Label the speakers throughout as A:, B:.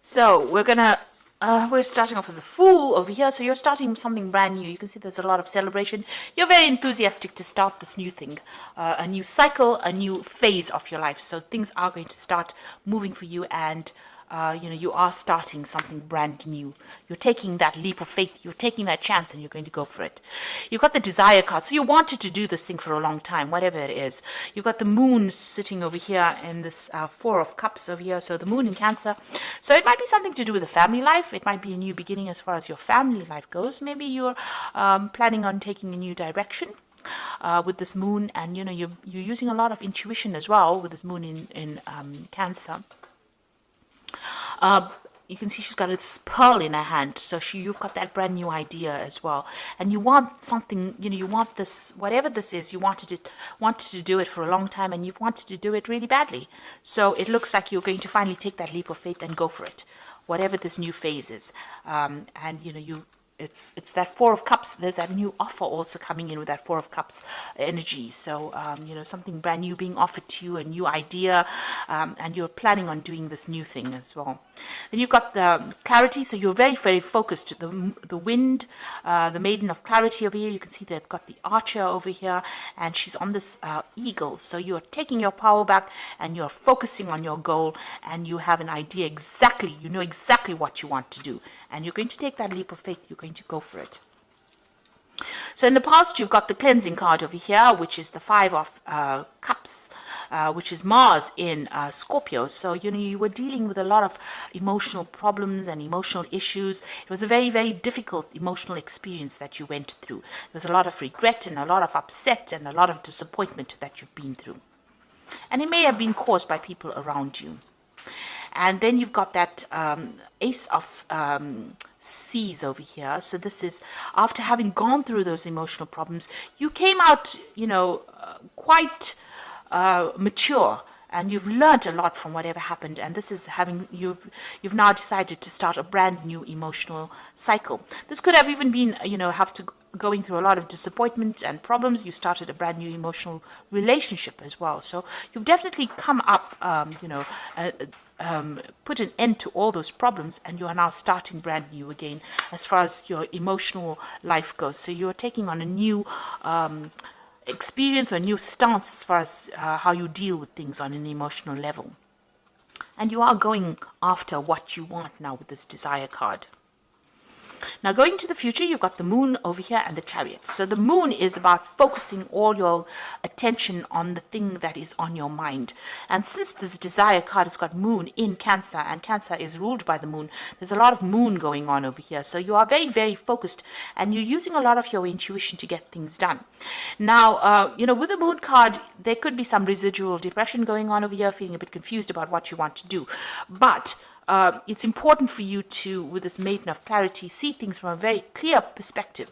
A: So we're starting off with the Fool over here. So you're starting something brand new. You can see there's a lot of celebration. You're very enthusiastic to start this new thing, a new cycle, a new phase of your life. So things are going to start moving for you, and you are starting something brand new. You're taking that leap of faith. You're taking that chance, and you're going to go for it. You've got the Desire card. So you wanted to do this thing for a long time, whatever it is. You've got the Moon sitting over here in this Four of Cups over here. So the Moon in Cancer. So it might be something to do with the family life. It might be a new beginning as far as your family life goes. Maybe you're planning on taking a new direction. With this Moon, and you're using a lot of intuition as well with this Moon in Cancer. You can see she's got this pearl in her hand, so you've got that brand new idea as well, and you want something. You want this, whatever this is. You wanted to do it for a long time, and you've wanted to do it really badly. So it looks like you're going to finally take that leap of faith and go for it, whatever this new phase is. It's that Four of Cups. There's that new offer also coming in with that Four of Cups energy. So, something brand new being offered to you, a new idea, and you're planning on doing this new thing as well. Then you've got the Clarity. So you're very, very focused. The Wind, the Maiden of Clarity over here. You can see they've got the Archer over here, and she's on this Eagle. So you're taking your power back, and you're focusing on your goal, and you have an idea exactly. You know exactly what you want to do, and you're going to take that leap of faith. You're going to go for it. So in the past, you've got the Cleansing card over here, which is the Five of Cups, which is Mars in Scorpio. So you were dealing with a lot of emotional problems and emotional issues. It was a very, very difficult emotional experience that you went through. There was a lot of regret and a lot of upset and a lot of disappointment that you've been through, and it may have been caused by people around you. And then you've got that Ace of Seas over here. So this is after having gone through those emotional problems, you came out, quite mature, and you've learned a lot from whatever happened. And this is you've now decided to start a brand new emotional cycle. This could have even been, going through a lot of disappointment and problems. You started a brand new emotional relationship as well. So you've definitely come up, put an end to all those problems, and you are now starting brand new again as far as your emotional life goes. So you're taking on a new experience or a new stance as far as how you deal with things on an emotional level. And you are going after what you want now with this Desire card. Now, going to the future, you've got the Moon over here and the Chariot. So the Moon is about focusing all your attention on the thing that is on your mind. And since this Desire card has got Moon in Cancer, and Cancer is ruled by the Moon, there's a lot of Moon going on over here. So you are very, very focused, and you're using a lot of your intuition to get things done. Now, with the Moon card, there could be some residual depression going on over here, feeling a bit confused about what you want to do. But it's important for you to, with this Maiden of Clarity, see things from a very clear perspective,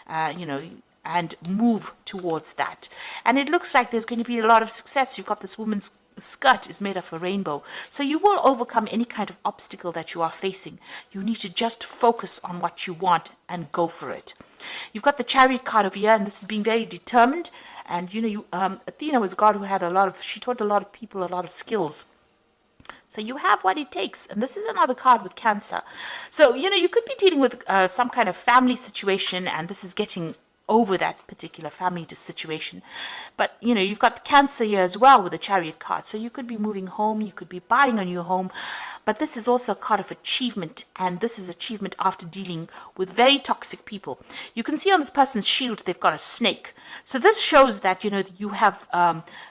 A: and move towards that. And it looks like there's going to be a lot of success. You've got this woman's skirt is made of a rainbow. So you will overcome any kind of obstacle that you are facing. You need to just focus on what you want and go for it. You've got the Chariot card over here, and this is being very determined. And, Athena was a god who she taught a lot of people a lot of skills. So you have what it takes. And this is another card with Cancer. So, you could be dealing with some kind of family situation, and this is getting over that particular family situation. But, you've got the Cancer here as well with the Chariot card. So you could be moving home, you could be buying a new home. But this is also a card of achievement, and this is achievement after dealing with very toxic people. You can see on this person's shield, they've got a snake. So this shows that, you have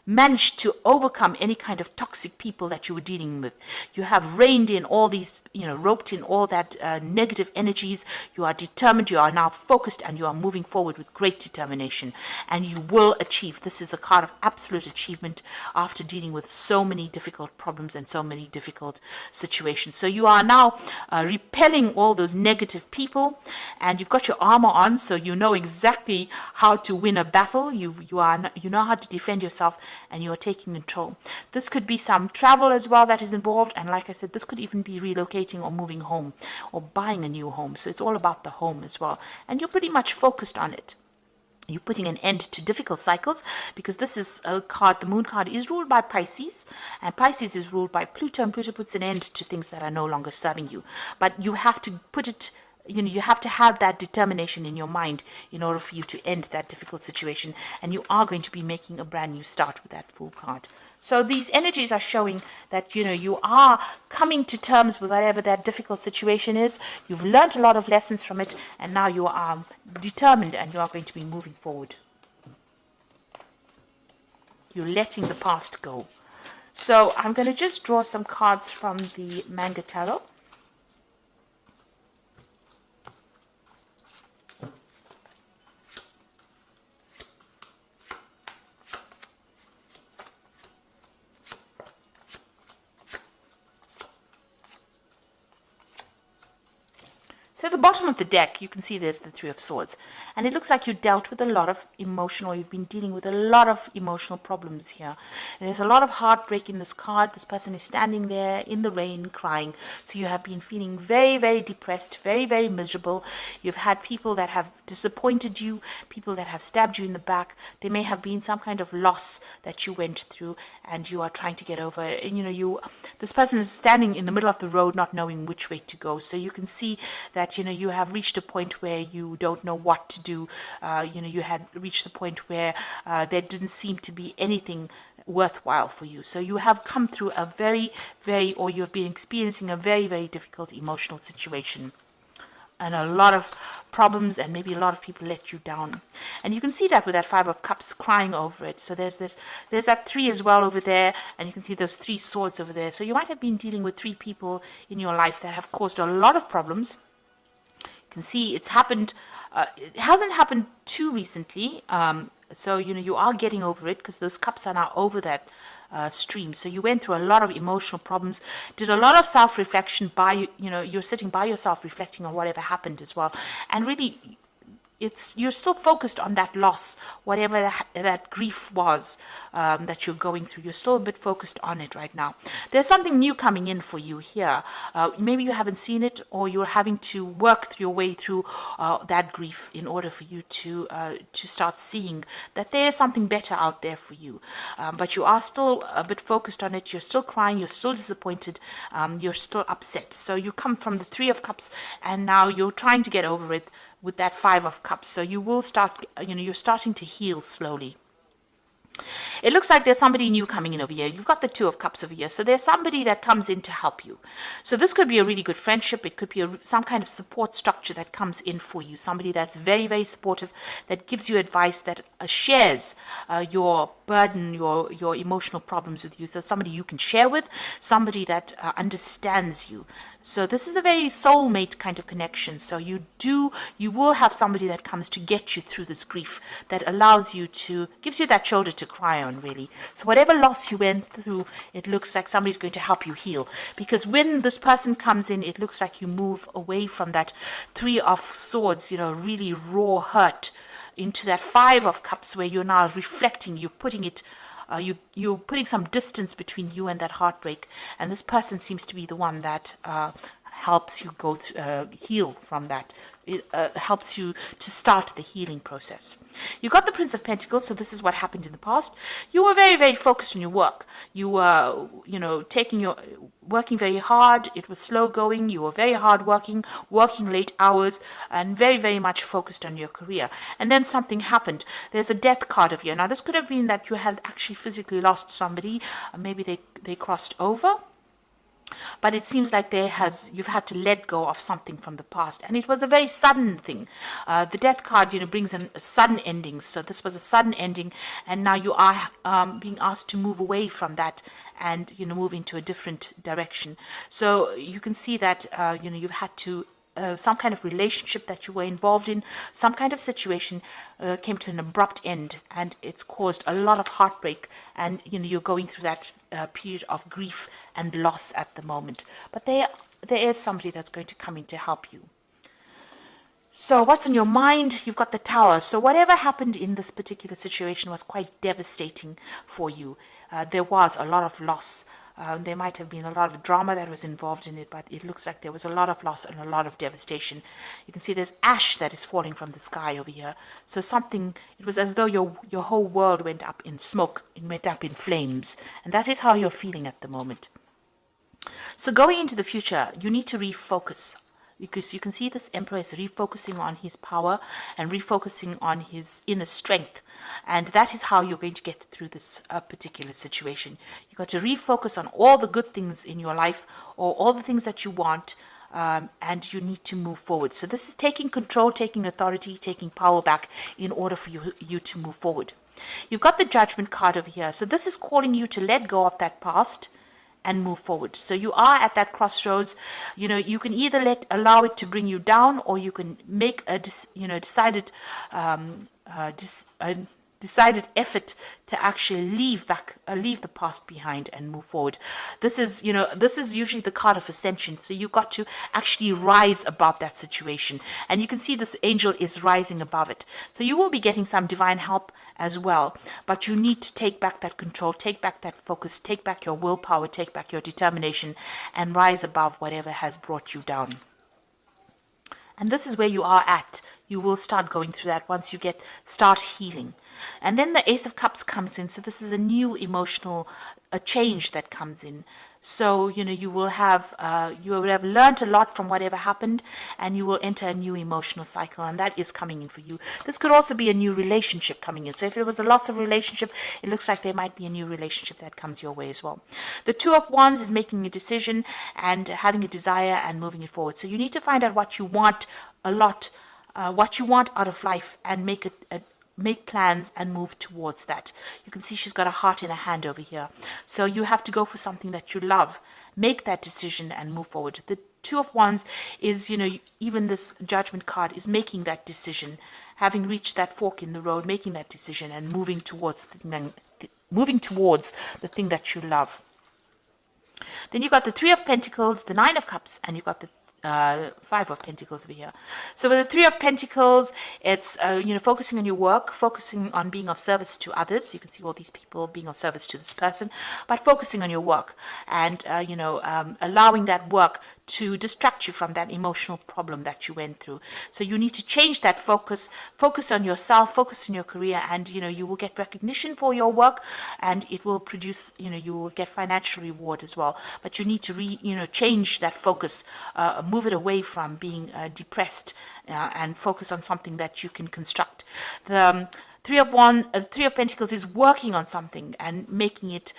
A: managed to overcome any kind of toxic people that you were dealing with. You have reined in all these, roped in all that negative energies. You are determined, you are now focused, and you are moving forward with great determination. And you will achieve. This is a card of absolute achievement after dealing with so many difficult problems and so many difficult situations. So you are now repelling all those negative people, and you've got your armor on, so you know exactly how to win a battle. You know how to defend yourself, and you are taking control. This could be some travel as well that is involved, and like I said, this could even be relocating or moving home or buying a new home. So it's all about the home as well, and you're pretty much focused on it. You're putting an end to difficult cycles, because this is a card, the moon card is ruled by Pisces, and Pisces is ruled by Pluto, and Pluto puts an end to things that are no longer serving you. But you have to put it, you have to have that determination in your mind in order for you to end that difficult situation, and you are going to be making a brand new start with that Fool card. So these energies are showing that, you are coming to terms with whatever that difficult situation is. You've learned a lot of lessons from it, and now you are determined, and you are going to be moving forward. You're letting the past go. So I'm going to just draw some cards from the Manga Tarot. So at the bottom of the deck, you can see there's the Three of Swords. And it looks like you dealt with a lot of emotional, you've been dealing with a lot of emotional problems here. And there's a lot of heartbreak in this card. This person is standing there in the rain crying. So you have been feeling very, very depressed, very, very miserable. You've had people that have disappointed you, people that have stabbed you in the back. There may have been some kind of loss that you went through, and you are trying to get over it. And this person is standing in the middle of the road not knowing which way to go. So you can see that you have reached a point where you don't know what to do. You had reached the point where there didn't seem to be anything worthwhile for you. So you have come through a or you've been experiencing a very, very difficult emotional situation, and a lot of problems, and maybe a lot of people let you down. And you can see that with that Five of Cups crying over it. So there's that Three as well over there, and you can see those Three Swords over there. So you might have been dealing with three people in your life that have caused a lot of problems. You can see it's happened. It hasn't happened too recently. So you are getting over it, because those cups are now over that stream. So you went through a lot of emotional problems, did a lot of self-reflection you're sitting by yourself reflecting on whatever happened as well. And really, you're still focused on that loss, whatever that grief was that you're going through. You're still a bit focused on it right now. There's something new coming in for you here. Maybe you haven't seen it, or you're having to work your way through that grief in order for you to start seeing that there's something better out there for you. But you are still a bit focused on it. You're still crying. You're still disappointed. You're still upset. So you come from the Three of Cups, and now you're trying to get over it with that Five of Cups. So you will start, you're starting to heal slowly. It looks like there's somebody new coming in over here. You've got the Two of Cups over here. So there's somebody that comes in to help you. So this could be a really good friendship. It could be some kind of support structure that comes in for you. Somebody that's very, very supportive, that gives you advice, that shares your burden, your emotional problems with you. So somebody you can share with, somebody that understands you. So this is a very soulmate kind of connection. So you will have somebody that comes to get you through this grief, that allows you gives you that shoulder to cry on, really. So whatever loss you went through, it looks like somebody's going to help you heal. Because when this person comes in, it looks like you move away from that Three of Swords, really raw hurt, into that Five of Cups, where you're now reflecting, you're putting it you're putting some distance between you and that heartbreak, and this person seems to be the one that helps you heal from that. It helps you to start the healing process. You got the Prince of Pentacles, so this is what happened in the past. You were very, very focused on your work. You were, working very hard. It was slow going. You were very hard working late hours, and very, very much focused on your career. And then something happened. There's a Death card of you. Now, this could have been that you had actually physically lost somebody. Maybe they crossed over. But it seems like you've had to let go of something from the past, and it was a very sudden thing. The Death card, brings in a sudden ending. So this was a sudden ending, and now you are being asked to move away from that and move into a different direction. So you can see that you've had to. Some kind of relationship that you were involved in, some kind of situation came to an abrupt end, and it's caused a lot of heartbreak, and you're going through that period of grief and loss at the moment. But there is somebody that's going to come in to help you. So what's on your mind? You've got the Tower. So whatever happened in this particular situation was quite devastating for you. There was a lot of loss. There might have been a lot of drama that was involved in it, but it looks like there was a lot of loss and a lot of devastation. You can see there's ash that is falling from the sky over here. So something, it was as though your whole world went up in smoke, it went up in flames. And that is how you're feeling at the moment. So going into the future, you need to refocus, because you can see this Emperor is refocusing on his power and refocusing on his inner strength. And that is how you're going to get through this particular situation. You've got to refocus on all the good things in your life, or all the things that you want, and you need to move forward. So this is taking control, taking authority, taking power back in order for you to move forward. You've got the Judgment card over here. So this is calling you to let go of that past and move forward. So you are at that crossroads. You can either allow it to bring you down, or you can make a decided effort to actually leave the past behind and move forward. This is usually the card of ascension. So you've got to actually rise above that situation. And you can see this angel is rising above it. So you will be getting some divine help as well. But you need to take back that control, take back that focus, take back your willpower, take back your determination, and rise above whatever has brought you down. And this is where you are at. You will start going through that once you start healing. And then the Ace of Cups comes in. So this is a new emotional change that comes in. So, you will have learned a lot from whatever happened, and you will enter a new emotional cycle, and that is coming in for you. This could also be a new relationship coming in. So if there was a loss of relationship, it looks like there might be a new relationship that comes your way as well. The Two of Wands is making a decision and having a desire and moving it forward. So you need to find out what you want what you want out of life, and make plans and move towards that. You can see she's got a heart in her hand over here. So you have to go for something that you love. Make that decision and move forward. The Two of Wands is, even this Judgment card is making that decision, having reached that fork in the road, making that decision and moving towards the thing that you love. Then you've got the Three of Pentacles, the Nine of Cups, and you've got the Five of Pentacles over here. So with the Three of Pentacles, it's focusing on your work, focusing on being of service to others. You can see all these people being of service to this person, but focusing on your work and allowing that work to distract you from that emotional problem that you went through. So you need to change that focus on yourself, focus on your career, and you will get recognition for your work, and it will produce, you will get financial reward as well. But you need to change that focus, move it away from being depressed, and focus on something that you can construct. The Three of Pentacles is working on something and making it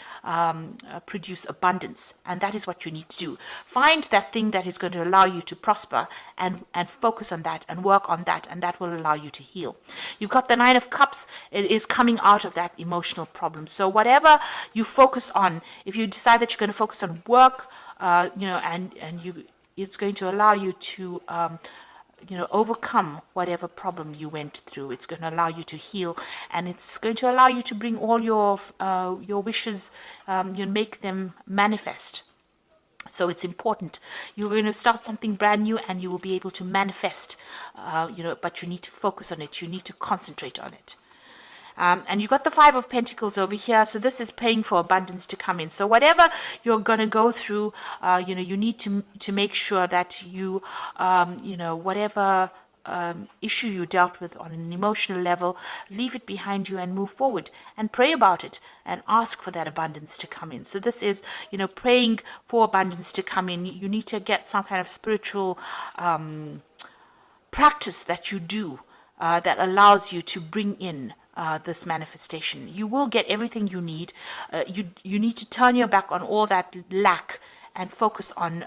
A: produce abundance, and that is what you need to do. Find that thing that is going to allow you to prosper, and focus on that and work on that, and that will allow you to heal. You've got the Nine of Cups. It is coming out of that emotional problem. So whatever you focus on, if you decide that you're going to focus on work, it's going to allow you to overcome whatever problem you went through. It's going to allow you to heal, and it's going to allow you to bring all your wishes, make them manifest. So it's important. You're going to start something brand new, and you will be able to manifest, but you need to focus on it. You need to concentrate on it. And you've got the Five of Pentacles over here. So this is praying for abundance to come in. So whatever you're going to go through, you need to make sure that you, whatever issue you dealt with on an emotional level, leave it behind you and move forward and pray about it and ask for that abundance to come in. So this is, praying for abundance to come in. You need to get some kind of spiritual practice that you do that allows you to bring in this manifestation. You will get everything you need. You need to turn your back on all that lack and focus on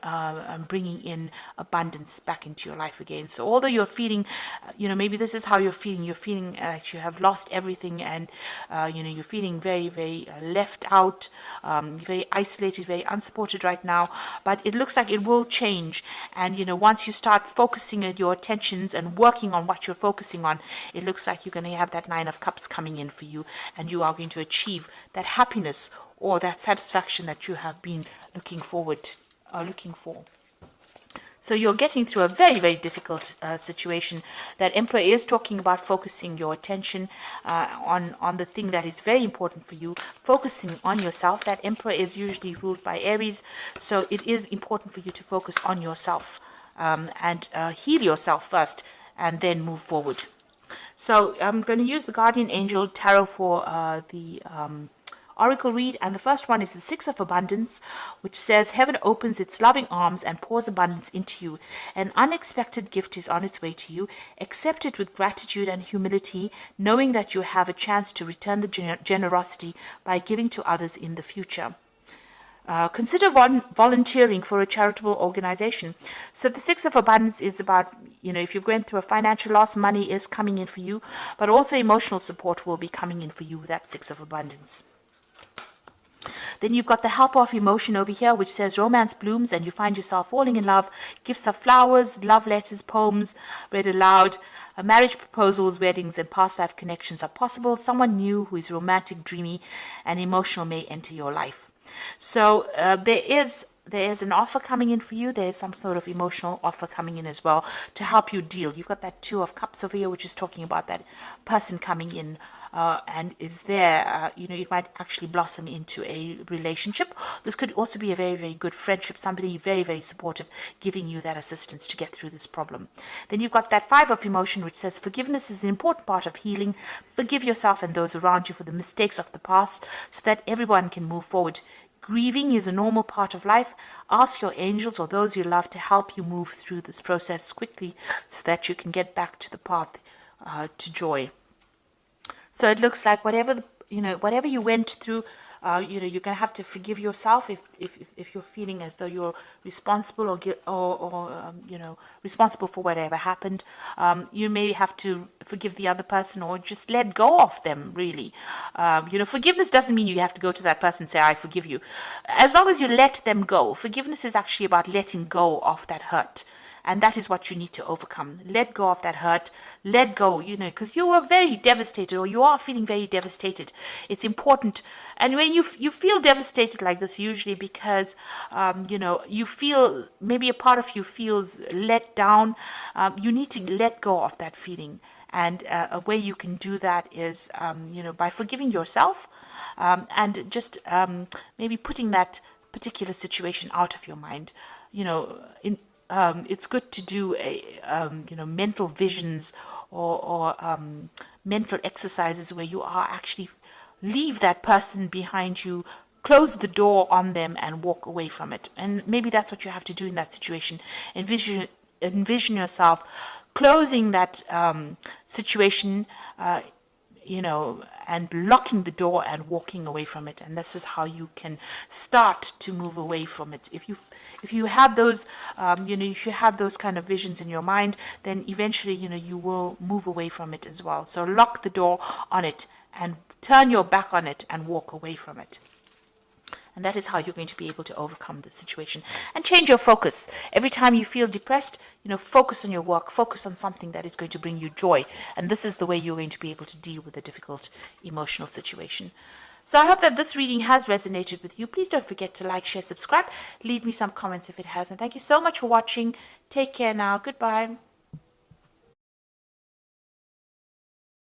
A: bringing in abundance back into your life again. So although you're feeling, maybe this is how you're feeling like you have lost everything, and you're feeling very, very left out, very isolated, very unsupported right now, but it looks like it will change. And once you start focusing your attentions and working on what you're focusing on, it looks like you're going to have that Nine of Cups coming in for you, and you are going to achieve that happiness or that satisfaction that you have been looking for. So you're getting through a very, very difficult situation. That Emperor is talking about focusing your attention on the thing that is very important for you, focusing on yourself. That Emperor is usually ruled by Aries, so it is important for you to focus on yourself and heal yourself first and then move forward. So I'm going to use the Guardian Angel Tarot for the Oracle read, and the first one is the Six of Abundance, which says, heaven opens its loving arms and pours abundance into you. An unexpected gift is on its way to you. Accept it with gratitude and humility, knowing that you have a chance to return the generosity by giving to others in the future. Consider volunteering for a charitable organization. So the Six of Abundance is about, if you're going through a financial loss, money is coming in for you, but also emotional support will be coming in for you with that Six of Abundance. Then you've got the Helper of Emotion over here, which says romance blooms and you find yourself falling in love. Gifts of flowers, love letters, poems read aloud. Marriage proposals, weddings, and past life connections are possible. Someone new who is romantic, dreamy, and emotional may enter your life. So there is an offer coming in for you. There is some sort of emotional offer coming in as well to help you deal. You've got that Two of Cups over here, which is talking about that person coming in and is there. It might actually blossom into a relationship. This could also be a very, very good friendship, somebody very, very supportive, giving you that assistance to get through this problem. Then you've got that Five of Emotion, which says forgiveness is an important part of healing. Forgive yourself and those around you for the mistakes of the past so that everyone can move forward. Grieving is a normal part of life. Ask your angels or those you love to help you move through this process quickly so that you can get back to the path to joy. So it looks like whatever you went through, you're going to have to forgive yourself if you're feeling as though you're responsible or responsible for whatever happened. You may have to forgive the other person or just let go of them, really. Forgiveness doesn't mean you have to go to that person and say, I forgive you. As long as you let them go, forgiveness is actually about letting go of that hurt. And that is what you need to overcome. Let go of that hurt. Let go, because you were very devastated or you are feeling very devastated. It's important. And when you feel devastated like this, usually because, you feel, maybe a part of you feels let down, you need to let go of that feeling. And a way you can do that is, by forgiving yourself and just maybe putting that particular situation out of your mind. It's good to do mental visions or mental exercises where you are actually leave that person behind you, close the door on them and walk away from it. And maybe that's what you have to do in that situation. Envision yourself closing that situation, and locking the door and walking away from it. And this is how you can start to move away from it. If you have those, if you have those kind of visions in your mind, then eventually, you will move away from it as well. So lock the door on it and turn your back on it and walk away from it. And that is how you're going to be able to overcome the situation and change your focus. Every time you feel depressed, focus on your work, focus on something that is going to bring you joy. And this is the way you're going to be able to deal with a difficult emotional situation. So I hope that this reading has resonated with you. Please don't forget to like, share, subscribe. Leave me some comments if it has. And thank you so much for watching. Take care now. Goodbye.